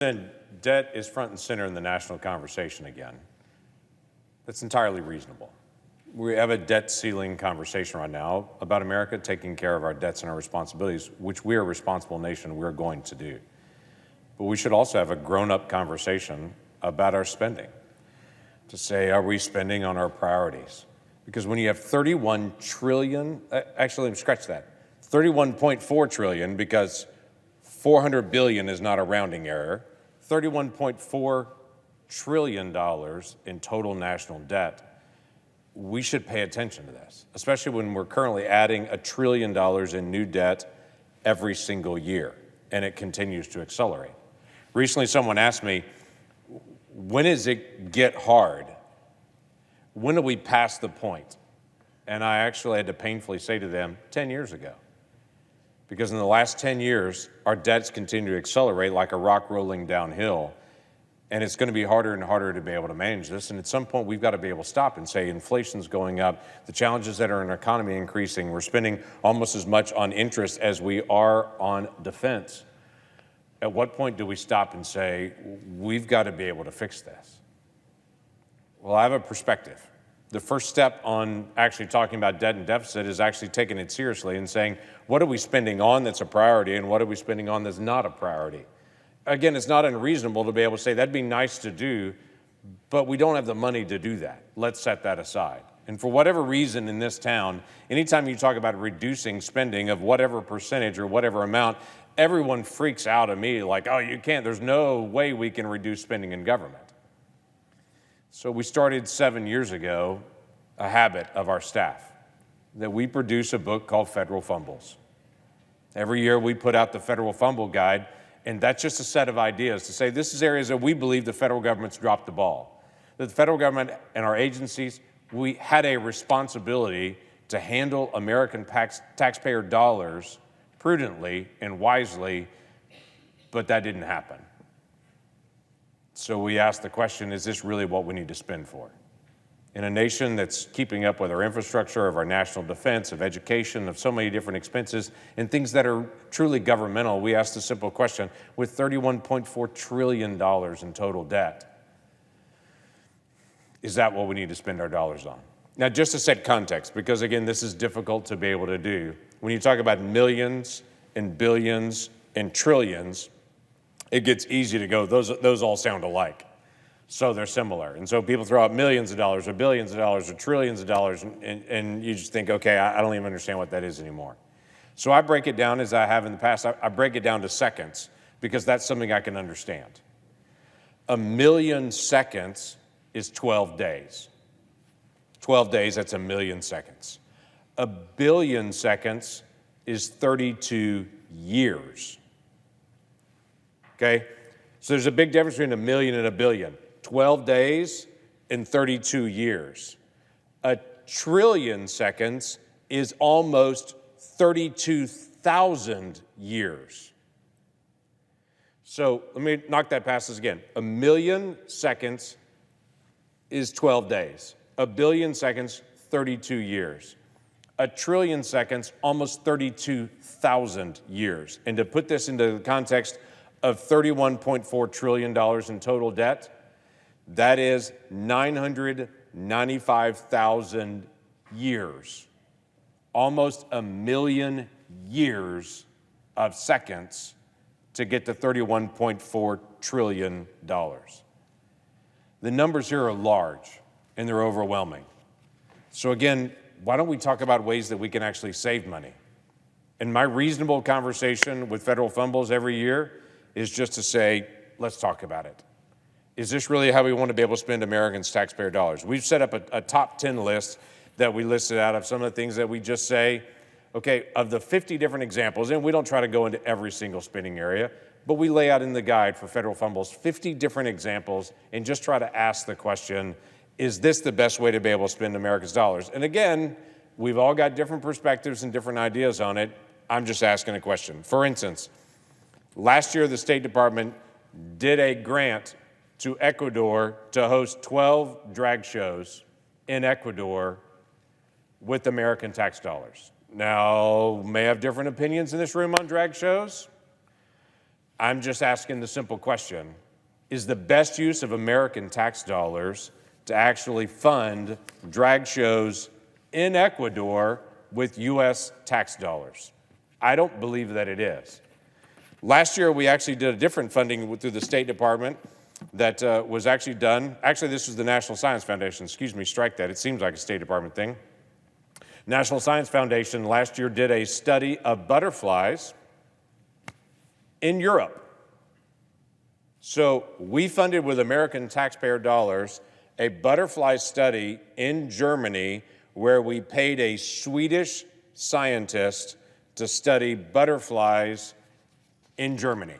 Then debt is front and center in the national conversation again. That's entirely reasonable. We have a debt ceiling conversation right now about America taking care of our debts and our responsibilities, which we are a responsible nation, we're going to do. But we should also have a grown-up conversation about our spending, to say, are we spending on our priorities? Because when you have 31 trillion, actually, let me scratch that, 31.4 trillion, because 400 billion is not a rounding error, $31.4 trillion in total national debt. We should pay attention to this, especially when we're currently adding $1 trillion in new debt every single year, and it continues to accelerate. Recently, someone asked me, when does it get hard? When do we pass the point? And I actually had to painfully say to them, 10 years ago. Because in the last 10 years, our debts continue to accelerate like a rock rolling downhill. And it's going to be harder and harder to be able to manage this. And at some point, we've got to be able to stop and say inflation's going up, the challenges that are in our economy increasing. We're spending almost as much on interest as we are on defense. At what point do we stop and say, we've got to be able to fix this? Well, I have a perspective. The first step on actually talking about debt and deficit is actually taking it seriously and saying, what are we spending on that's a priority and what are we spending on that's not a priority? Again, it's not unreasonable to be able to say that'd be nice to do, but we don't have the money to do that. Let's set that aside. And for whatever reason in this town, anytime you talk about reducing spending of whatever percentage or whatever amount, everyone freaks out immediately like, oh, you can't, there's no way we can reduce spending in government. So we started 7 years ago a habit of our staff that we produce a book called Federal Fumbles. Every year we put out the Federal Fumble Guide, and that's just a set of ideas to say this is areas that we believe the federal government's dropped the ball. That the federal government and our agencies, we had a responsibility to handle American taxpayer dollars prudently and wisely, but that didn't happen. So we asked the question, is this really what we need to spend for? In a nation that's keeping up with our infrastructure, of our national defense, of education, of so many different expenses, and things that are truly governmental, we asked a simple question, with $31.4 trillion in total debt, is that what we need to spend our dollars on? Now, just to set context, because again, this is difficult to be able to do, when you talk about millions and billions and trillions, it gets easy to go, those all sound alike. So they're similar. And so people throw out millions of dollars or billions of dollars or trillions of dollars, and you just think, okay, I don't even understand what that is anymore. So I break it down, as I have in the past, I break it down to seconds, because that's something I can understand. 1 million seconds is 12 days. 12 days, that's 1 million seconds. 1 billion seconds is 32 years. Okay? So there's a big difference between 1 million and 1 billion. 12 days and 32 years. 1 trillion seconds is almost 32,000 years. So let me knock that past us again. 1 million seconds is 12 days. 1 billion seconds, 32 years. 1 trillion seconds, almost 32,000 years. And to put this into the context of $31.4 trillion in total debt, that is 995,000 years. Almost 1 million years of seconds to get to $31.4 trillion. The numbers here are large and they're overwhelming. So again, why don't we talk about ways that we can actually save money? And my reasonable conversation with Federal Fumbles every year is just to say, let's talk about it. Is this really how we want to be able to spend Americans' taxpayer dollars? We've set up a top 10 list that we listed out of some of the things that we just say, okay, of the 50 different examples, and we don't try to go into every single spending area, but we lay out in the guide for Federal Fumbles 50 different examples and just try to ask the question, is this the best way to be able to spend America's dollars? And again, we've all got different perspectives and different ideas on it. I'm just asking a question. For instance, last year, the State Department did a grant to Ecuador to host 12 drag shows in Ecuador with American tax dollars. Now, may have different opinions in this room on drag shows. I'm just asking the simple question, is the best use of American tax dollars to actually fund drag shows in Ecuador with U.S. tax dollars? I don't believe that it is. Last year, we actually did a different funding through the State Department that was actually done. Actually, this was the National Science Foundation. Excuse me, strike that. It seems like a State Department thing. National Science Foundation last year did a study of butterflies in Europe. So we funded with American taxpayer dollars a butterfly study in Germany where we paid a Swedish scientist to study butterflies in Germany.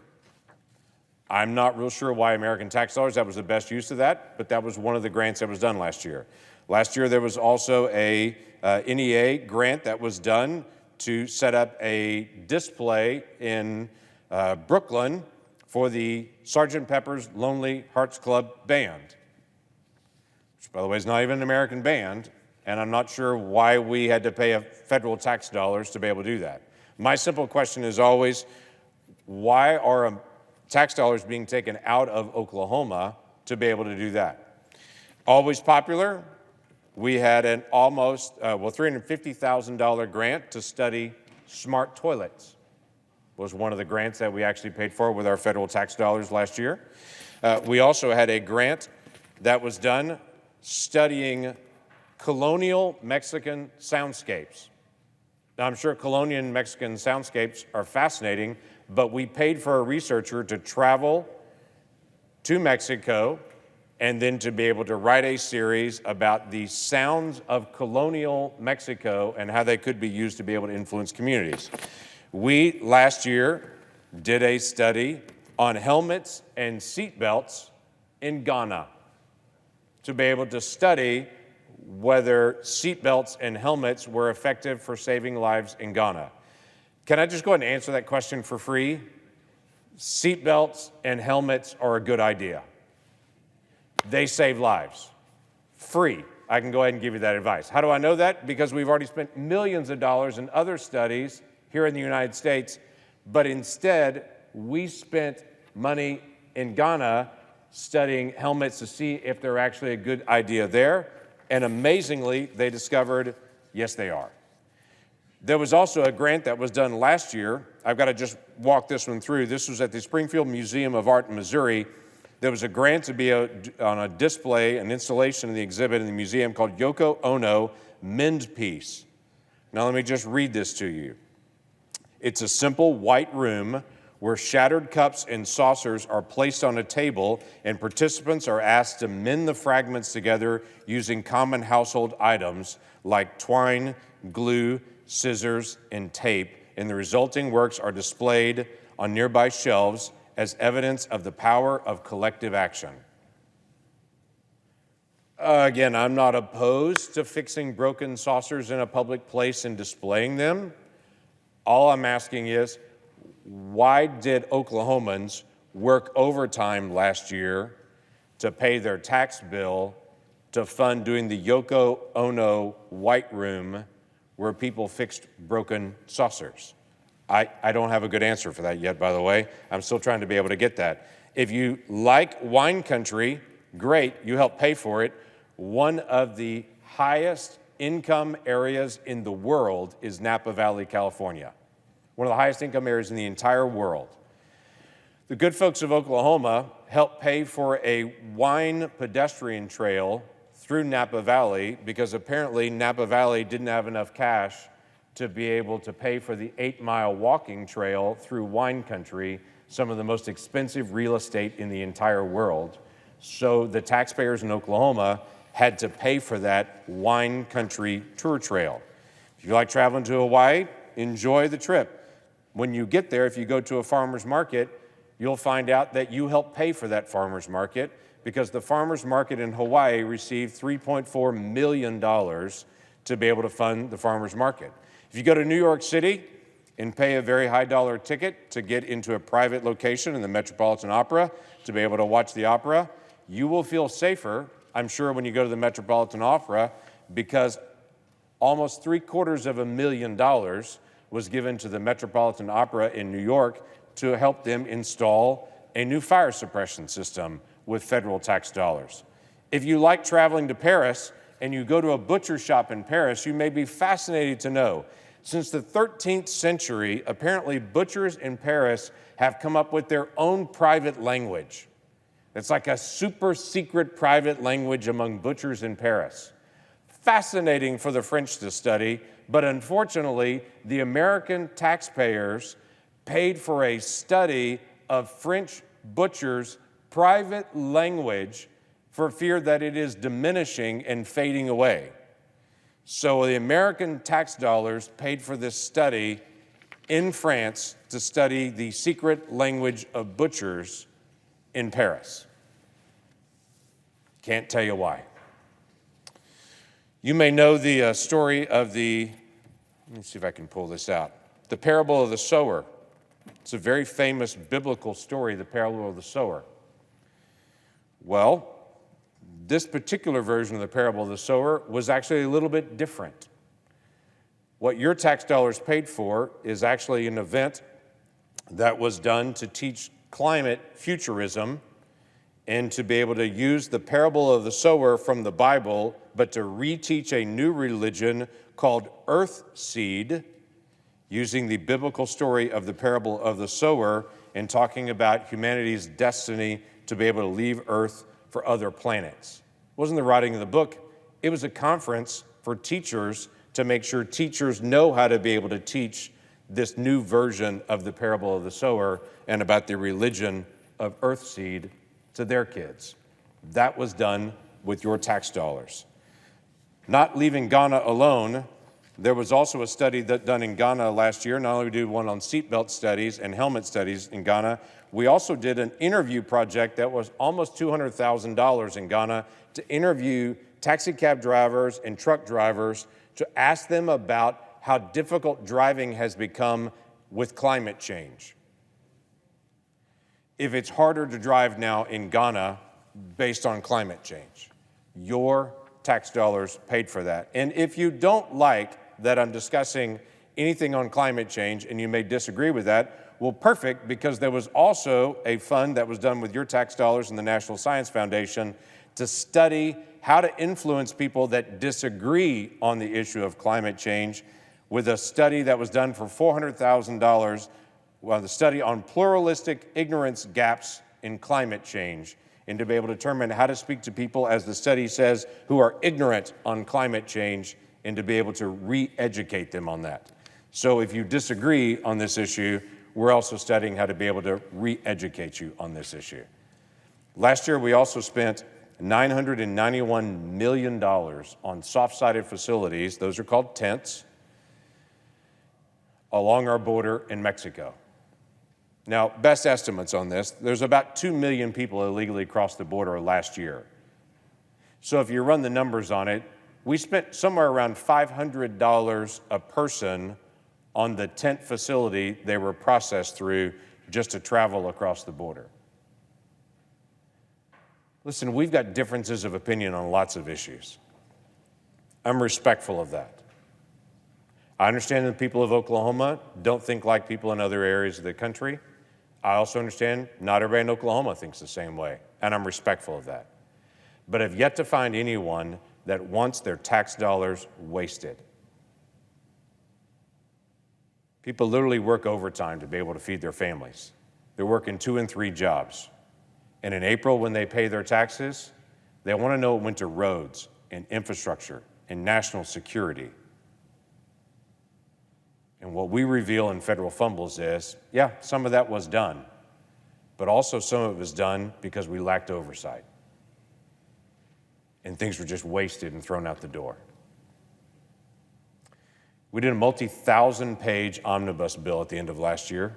I'm not real sure why American tax dollars, that was the best use of that, but that was one of the grants that was done last year. Last year, there was also a NEA grant that was done to set up a display in Brooklyn for the Sgt. Pepper's Lonely Hearts Club Band, which, by the way, is not even an American band, and I'm not sure why we had to pay federal tax dollars to be able to do that. My simple question is always, why are tax dollars being taken out of Oklahoma to be able to do that? Always popular. We had an almost, $350,000 grant to study smart toilets. Was one of the grants that we actually paid for with our federal tax dollars last year. We also had a grant that was done studying colonial Mexican soundscapes. Now, I'm sure colonial Mexican soundscapes are fascinating, but we paid for a researcher to travel to Mexico and then to be able to write a series about the sounds of colonial Mexico and how they could be used to be able to influence communities. We, last year, did a study on helmets and seatbelts in Ghana to be able to study whether seatbelts and helmets were effective for saving lives in Ghana. Can I just go ahead and answer that question for free? Seatbelts and helmets are a good idea. They save lives. Free. I can go ahead and give you that advice. How do I know that? Because we've already spent millions of dollars in other studies here in the United States, but instead we spent money in Ghana studying helmets to see if they're actually a good idea there. And amazingly, they discovered, yes, they are. There was also a grant that was done last year. I've got to just walk this one through. This was at the Springfield Museum of Art in Missouri. There was a grant to be on a display, an installation in the exhibit in the museum called Yoko Ono Mend Piece. Now let me just read this to you. It's a simple white room where shattered cups and saucers are placed on a table and participants are asked to mend the fragments together using common household items like twine, glue, scissors, and tape, and the resulting works are displayed on nearby shelves as evidence of the power of collective action. Again, I'm not opposed to fixing broken saucers in a public place and displaying them. All I'm asking is, why did Oklahomans work overtime last year to pay their tax bill to fund doing the Yoko Ono White Room where people fixed broken saucers? I don't have a good answer for that yet, by the way. I'm still trying to be able to get that. If you like wine country, great, you help pay for it. One of the highest income areas in the world is Napa Valley, California. One of the highest income areas in the entire world. The good folks of Oklahoma helped pay for a wine pedestrian trail through Napa Valley because apparently Napa Valley didn't have enough cash to be able to pay for the 8-mile walking trail through wine country, some of the most expensive real estate in the entire world. So the taxpayers in Oklahoma had to pay for that wine country tour trail. If you like traveling to Hawaii, enjoy the trip. When you get there, if you go to a farmer's market, you'll find out that you help pay for that farmer's market because the farmer's market in Hawaii received $3.4 million to be able to fund the farmer's market. If you go to New York City and pay a very high dollar ticket to get into a private location in the Metropolitan Opera to be able to watch the opera, you will feel safer, I'm sure, when you go to the Metropolitan Opera because almost $750,000 was given to the Metropolitan Opera in New York to help them install a new fire suppression system with federal tax dollars. If you like traveling to Paris and you go to a butcher shop in Paris, you may be fascinated to know, since the 13th century, apparently butchers in Paris have come up with their own private language. It's like a super secret private language among butchers in Paris. Fascinating for the French to study, but unfortunately, the American taxpayers paid for a study of French butchers' private language for fear that it is diminishing and fading away. So the American tax dollars paid for this study in France to study the secret language of butchers in Paris. Can't tell you why. You may know the story of let me see if I can pull this out, the parable of the sower. It's a very famous biblical story, the parable of the sower. Well, this particular version of the parable of the sower was actually a little bit different. What your tax dollars paid for is actually an event that was done to teach climate futurism and to be able to use the parable of the sower from the Bible, but to reteach a new religion called earth seed, using the biblical story of the parable of the sower and talking about humanity's destiny to be able to leave Earth for other planets. It wasn't the writing of the book. It was a conference for teachers to make sure teachers know how to be able to teach this new version of the parable of the sower and about the religion of earth seed to their kids. That was done with your tax dollars. Not leaving Ghana alone, there was also a study done in Ghana last year. Not only did we do one on seatbelt studies and helmet studies in Ghana, we also did an interview project that was almost $200,000 in Ghana to interview taxi cab drivers and truck drivers to ask them about how difficult driving has become with climate change. If it's harder to drive now in Ghana based on climate change, your tax dollars paid for that. And if you don't like that I'm discussing anything on climate change and you may disagree with that, well, perfect, because there was also a fund that was done with your tax dollars and the National Science Foundation to study how to influence people that disagree on the issue of climate change, with a study that was done for $400,000, the study on pluralistic ignorance gaps in climate change, and to be able to determine how to speak to people, as the study says, who are ignorant on climate change, and to be able to re-educate them on that. So if you disagree on this issue, we're also studying how to be able to re-educate you on this issue. Last year, we also spent $991 million on soft-sided facilities, those are called tents, along our border in Mexico. Now, best estimates on this, there's about 2 million people illegally crossed the border last year. So if you run the numbers on it, we spent somewhere around $500 a person on the tent facility they were processed through just to travel across the border. Listen, we've got differences of opinion on lots of issues. I'm respectful of that. I understand that the people of Oklahoma don't think like people in other areas of the country. I also understand not everybody in Oklahoma thinks the same way, and I'm respectful of that. But I've yet to find anyone that wants their tax dollars wasted. People literally work overtime to be able to feed their families. They're working 2 and 3 jobs. And in April, when they pay their taxes, they want to know it went to roads and infrastructure and national security. And what we reveal in federal Fumbles is, yeah, some of that was done, but also some of it was done because we lacked oversight. And things were just wasted and thrown out the door. We did a multi-thousand-page omnibus bill at the end of last year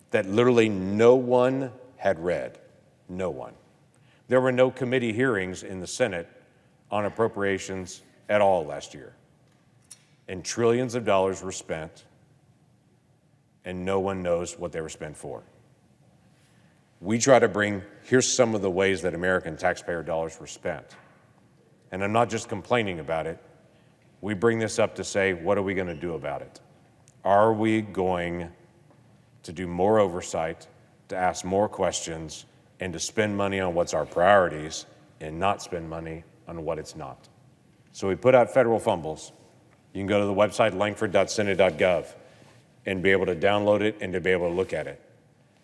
that literally no one had read. No one. There were no committee hearings in the Senate on appropriations at all last year. And trillions of dollars were spent, and no one knows what they were spent for. We try to bring, here's some of the ways that American taxpayer dollars were spent. And I'm not just complaining about it. We bring this up to say, what are we going to do about it? Are we going to do more oversight, to ask more questions, and to spend money on what's our priorities and not spend money on what it's not. So we put out federal fumbles. You can go to the website lankford.senate.gov and be able to download it and to be able to look at it.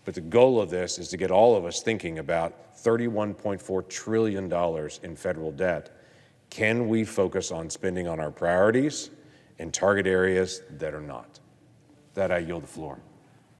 But the goal of this is to get all of us thinking about $31.4 trillion in federal debt. Can we focus on spending on our priorities and target areas that are not? That I yield the floor.